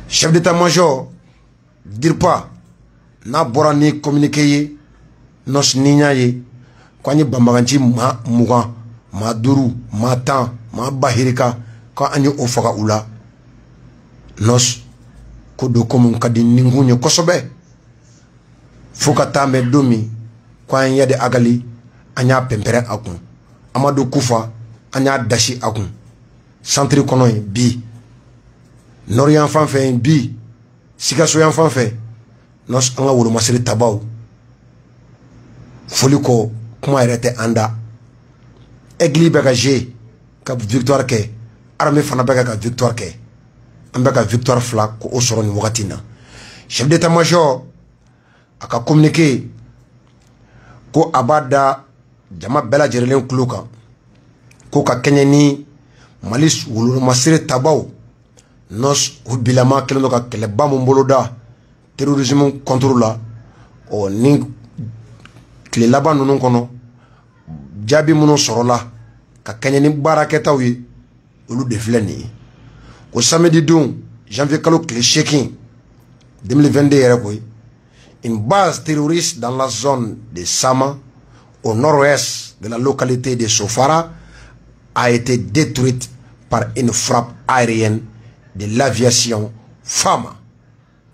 chef d'état-major dire pas n'a bora ni communiqué nos ninya ye kwani bambaganci ma mugan ma duru ma tan ma bahirika ka anyi ofaka ula nos ko do komun kadi ningunye kosobe fukata me domi kwa yede agali anya pempere akun amadu kufa anya dashi akun centre kono bi norian fanfe bi sikaso yan fanfe nos anga wolo masiri tabaw foliko kuma erete anda egli beka je ka victoire ke armée fana beka ka victoire ke ambeka victoire fla ko osoro ni wakati na chef d'état-major aka communiquer ko abada jama bela jerelen kluka ko ka kenyeni malis wolo masiri tabaw nos hubilama kelendo ka keleba mboloda terrorisme contre la o ni kile laban nunu kono jabi muno sorola ka kenyeni baraketaw yi olu de fleni ko samedi don janvier kalo kile shekin 2022 yere koy une base terroriste dans la zone de Sama au nord-ouest de la localité de Sofara a été détruite par une frappe aérienne de l'aviation Fama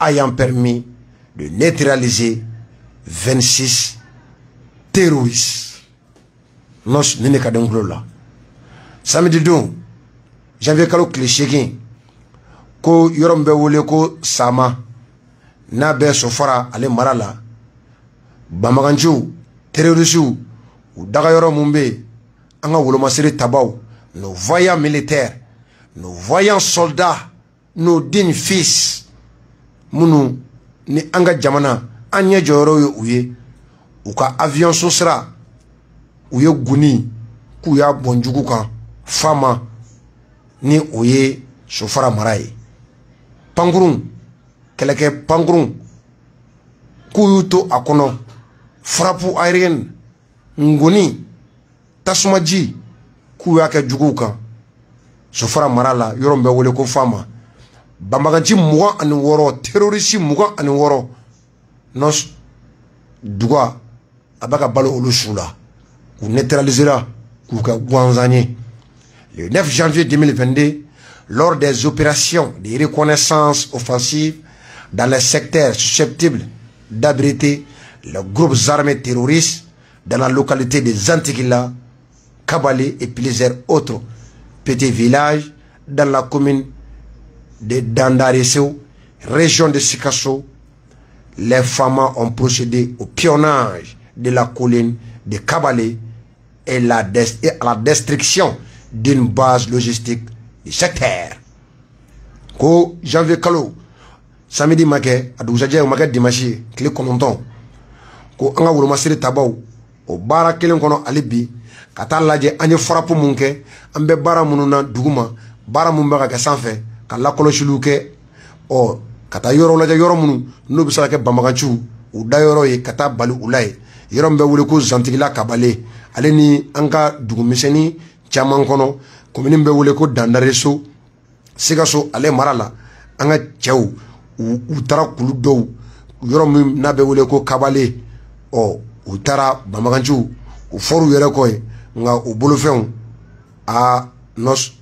ayant permis de neutraliser 26 terroristes. Nos nene kadenglo la. Samedi don, janvier kalo klishegin ko yorombe wole ko Sama na be Sofara ale marala bamaganju terroristu ou daga yoro mumbe anga wolo masiri tabaw nos voyants militaires, nos voyants soldats, nos dignes fils munu ni anga jamana anya joro yo uye uka avion sosra uye guni ku ya bonjugu kan fama ni uye Sofara maraye pangurun keleke pangurun kuyuto akono frappe aérienne ngoni tasumaji ku ya ke jugu kan Sofara marala yorombe wole ko fama bambaganci mugan ani woro terroriste mugan ani woro nos duga abaka balo olu sula ou neutralisera ku ka gwanzanye le 9 janvier 2022 lors des opérations de reconnaissance offensive dans les secteurs susceptibles d'abriter les groupes armés terroristes dans la localité de Zantikila, Kabale et plusieurs autres petits villages dans la commune de Dandareseo, région de Sikasso, les femmes ont procédé au pionnage de la colline de Kabale et à la destruction d'une base logistique du secteur. Ko janvier kalo samedi make adoujaje make dimanche kile kononton ko anga wuro masiri tabaw o bara kelen kono alibi kata laje anye frappe munke ambe bara mununa duguma bara mumba ka sanfé kala koloshilu ke o kata yoro laje yoro munu no bisala ke bamaganchu u da yoro ye kata balu ulay yoro mbe wule ko Zantikila Kabale ale ni anga dugumiseni chaman kono komini mbe wule ko Dandareso Sikaso ale marala anga chew utara kulu dow yoro mi na be wule ko Kabale o utara bamaganchu u foru yere koy nga u bolofew a nos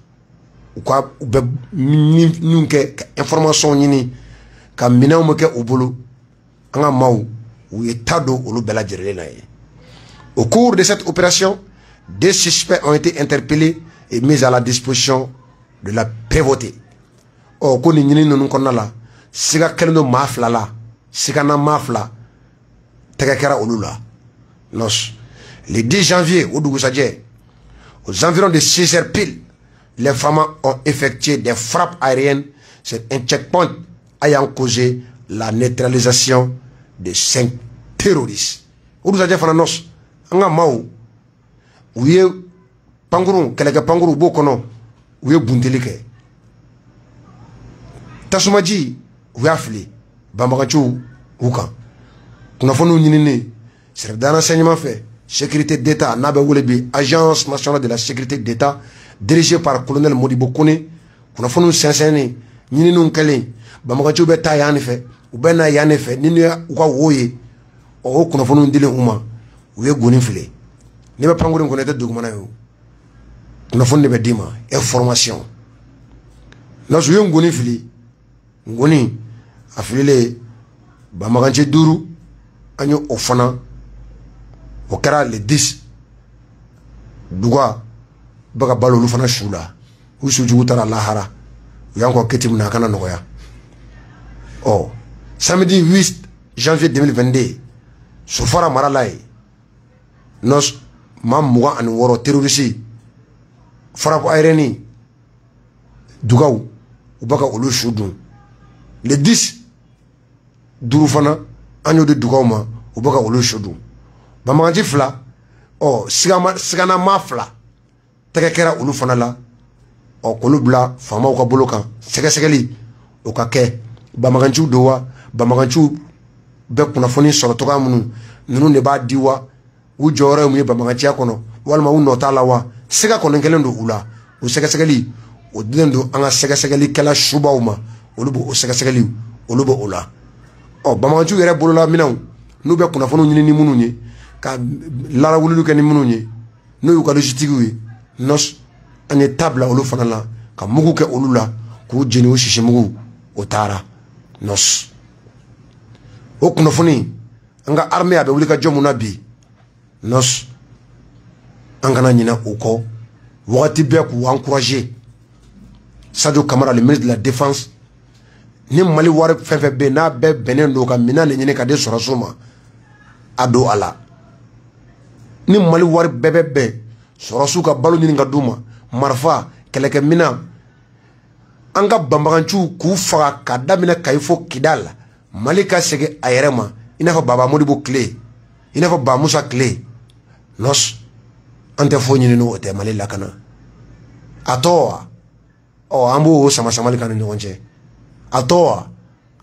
kwa be nunke information nyini ka minaw make u bolo anga maw u etado olu bela jerele na ye. Au cours de cette opération, des suspects ont été interpellés et mis à la disposition de la prévôté. O ko ni nyini nonu konala siga kelno mafla la siga na mafla tegakera olu la nos. Le 10 janvier, aux environs de 6 heures pile, les femmes ont effectué des frappes aériennes sur un checkpoint ayant causé la neutralisation de 5 terroristes. Oudouzaje fananos, anga mau, ouye pangurun, keleke panguru bokono, ouye bundelike. Tasumaji, ouye afli, bambagachu, oukan. Kunafonu nyinini, c'est dans l'enseignement fait. Sécurité d'État, Nabeoulebi, Agence nationale de la sécurité d'État, dirigée par le colonel Modibo Kone, qu'on a fait nous sincèrement, nous nous Bamaganci bɛ taa yan fɛ u bɛ na yan fɛ ni u ka wo ye o kunnafoniw dilen u ma u ye goni fili n'i bɛ pankurun kɔnɔ i tɛ dugumana ye kunnafoni de bɛ d'i ma information n'asu ye goni fili ngoni a fililen Bamaganci 5 an ye o fana o kɛra le 10 duga baka balo olu fana su la u sujugu taara lahara u y'an kɔ kiti mina a kana nɔgɔya samedi 8 janvier 2022 Sofara marala ye nos maa 26 terroriste frappe aérienne dugaw u baka olu su dun le 10 duru fana an y'o di dugaw ma u baka olu su dun Bamaganci 2 sigana maa 2 tɛgɛ kɛra olu fana la k'olu bila faamaw ka bolo kan sɛgɛsɛgɛli o ka kɛ Bamaganciw do wa Bamaganciw bɛ kunnafoni sɔrɔ togoya minnu ninnu de b'a di wa u jɔyɔrɔ ye mun ye Bamaganciya kɔnɔ walima u nɔ t'a la wa siga kɔni kɛlen don u la o sɛgɛsɛgɛli o dilen don an ka sɛgɛsɛgɛlikɛla subaw ma olu b'o sɛgɛsɛgɛli olu b'o o la Bamaganciw yɛrɛ bolola minɛnw n'u bɛ kunnafoniw ɲini ni minnu ye ka larawuliw kɛ ni minnu ye n'o y'u ka logitigiw ye nos an ye tabla olu fana la ka mugu kɛ olu la k'u jeni o sisi mugu o taara nos o kunnafoni an ka armée a bɛ wuli ka jɔ mun na bi nos an kana ɲinɛ o kɔ wagati bɛɛ k'u encourager Sadio Kamara le ministre de la défense ni Mali wari fɛn fɛn bɛ n'a bɛɛ bɛnnen don ka minɛn de ɲini ka di sɔrɔsiw ma a don a la ni Mali wari bɛɛ bɛ bɛn sɔrɔsiw ka balo ɲini ka d'u ma marifa kɛlɛkɛminɛn an ka Bamaganciw k'u faga ka daminɛ Kayi fo Kidal Mali ka segin a yɛrɛ ma i n'a fɔ Baba Modibo tile i n'a fɔ Ba Musa tile nos an tɛ foyi ɲini n'o tɛ Mali lakana a tɔ wa an b'o sama-samali kan ni ɲɔgɔn cɛ a tɔ wa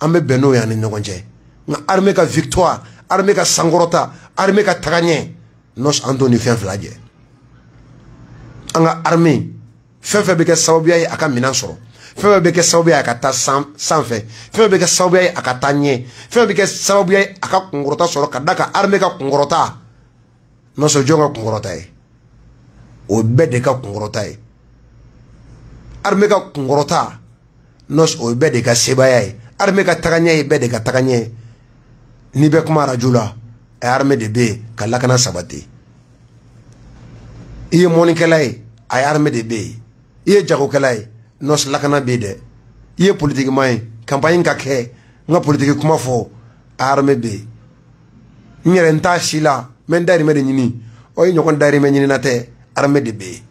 an bɛ bɛn n'o ye an ni ɲɔgɔn cɛ nka armée ka victoire armée ka sankɔrɔta armée ka tagaɲɛ nos an t'o ni fɛn fila jɛ an ka armée fɛn fɛn bɛ kɛ sababuya ye a ka minɛn sɔrɔ fɛn fɛn bɛ kɛ sababuya ye a ka taa sanfɛ fɛn fɛn bɛ kɛ sababuya ye a ka taa ɲɛ fɛn fɛn bɛ kɛ sababuya ye a ka kunkɔrɔta sɔrɔ ka da ka armée ka kunkɔrɔta non seulement jɔn ka kunkɔrɔta ye o bɛɛ de ka kunkɔrɔta ye armée ka kunkɔrɔta non o bɛɛ de ka sebaaya ye armée ka tagaɲɛ ye bɛɛ de ka tagaɲɛ n'i bɛ kuma radio la armée de bɛ yen ka lakana sabati i ye mɔnikɛla ye a ye armée de bɛ yen i ye jagokɛla ye non lakana bɛ yen dɛ i ye politikiman ye campagne ka kɛ n ka politiki kuma fɔ armée bɛ yen n yɛrɛ n t'a si la n bɛ n dayirimɛ de ɲini o ye ɲɔgɔn dayirimɛ ɲinina tɛ armée de bɛ yen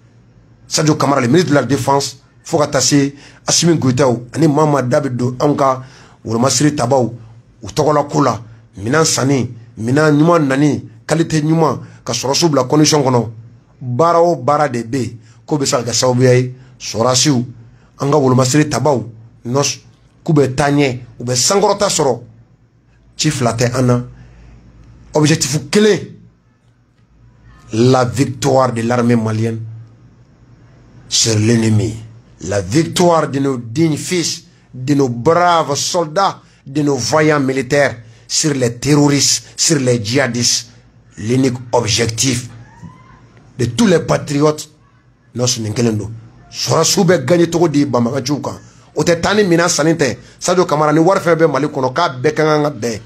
Sadio Kamara le ministre de la défense fo ka taa se Assimi Goïtaw ani Mamadu da bɛ don anw ka wolomasiri tabaw u tɔgɔla ko la minɛn sanni minɛn ɲuman nani qualité ɲuman ka sɔrɔsiw bila condition kɔnɔ baara o baara de bɛ yen k'o bɛ se ka kɛ sababuya ye sɔrɔsiw an ka wolomasiri tabaw nos k'u bɛ taa ɲɛ u bɛ sankɔrɔta sɔrɔ ci fila tɛ an na objectif kelen la victoire de l'armée malienne sur l'ennemi, la victoire de nos dignes fils, de nos braves soldats, de nos vaillants militaires sur les terroristes, sur les djihadistes. L'unique objectif de tous les patriotes, nous sommes sɔrɔsiw bɛ gagné togo di Bamaganciw kan o tɛ taa ni minɛn sanni tɛ Sadio Kamara ni wari fɛn bɛ Mali kɔnɔ k'a bɛɛ ka kan ka bɛn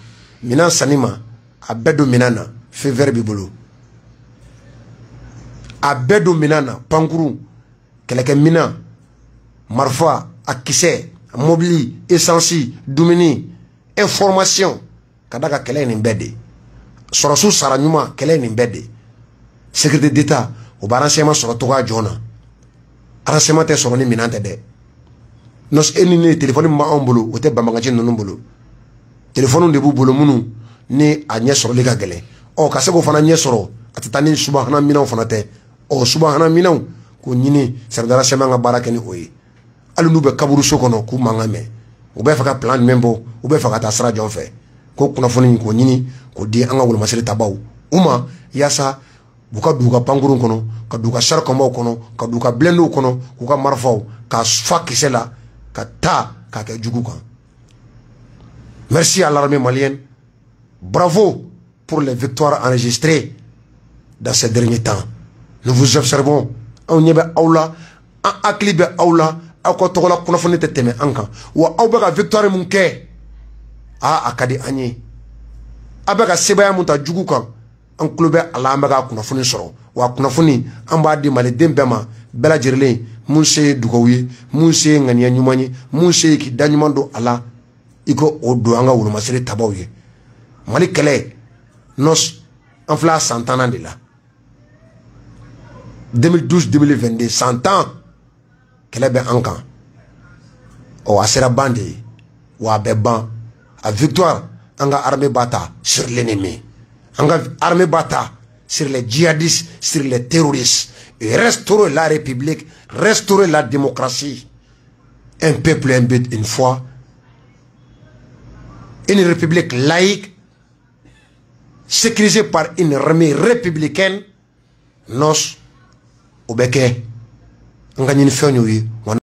minɛn sanni ma a bɛɛ don minɛn na feu vert b'i bolo a bɛɛ don minɛn na pankuru kɛlɛkɛminɛn marifa a kisɛ mobili essence dumuni information ka da ka kɛlɛ ye nin bɛɛ de sɔrɔsiw sara ɲuman kɛlɛ ye nin bɛɛ de sécurité d'état o bɛ renseignement sɔrɔ togoya jɔn na renseignement tɛ sɔrɔ ni minɛn tɛ dɛ nos e ni ne téléphone min b'anw bolo o tɛ Bamaganci ninnu bolo téléphone de b'u bolo minnu ni a ɲɛ sɔrɔli ka gɛlɛn ka se k'o fana ɲɛ sɔrɔ a tɛ taa ni subahana minɛnw fana tɛ subahana minɛnw k'o ɲini service de renseignement ka baara kɛ ni o ye hali n'u bɛ kaburuso kɔnɔ k'u mankan mɛn u bɛ fɛ ka plan jumɛn bɔ u bɛ fɛ ka taa sira jɔn fɛ ko kunnafoni k'o ɲini k'o di an ka wolomasiri tabaw u ma yaasa u ka don u ka pankurun kɔnɔ ka don u ka char combat kɔnɔ ka don u ka blendew kɔnɔ k'u ka marifaw ka fa kisɛ la ka taa k'a kɛ jugu kan Merci à l'armée malienne. Bravo pour les victoires enregistrées dans ces derniers temps. Nous vous observons. On y va aula, en aklibe aula, akotola kunafoni teteme anka. Wa aubeka victoire munke. Akadi anye. Abeka sebaya munta jugu kan. An klube ala ambeka kunafoni soro. Wa kunafoni amba di mali dembema bela jirle munse dukowi munse ngania nyumani munse ki danyumando ala iko odo anga wulu masiri tabawye. Mali kele nos enfla santana de la 2012-2022 100 ans kele be ankan o asera bande wa beban a victoire anga armée bata sur l'ennemi anga armée bata sur les djihadistes sur les terroristes et restaurer la république restaurer la démocratie un peuple un but une foi une république laïque sécurisée par une armée républicaine nos obeke ngani fenyo yi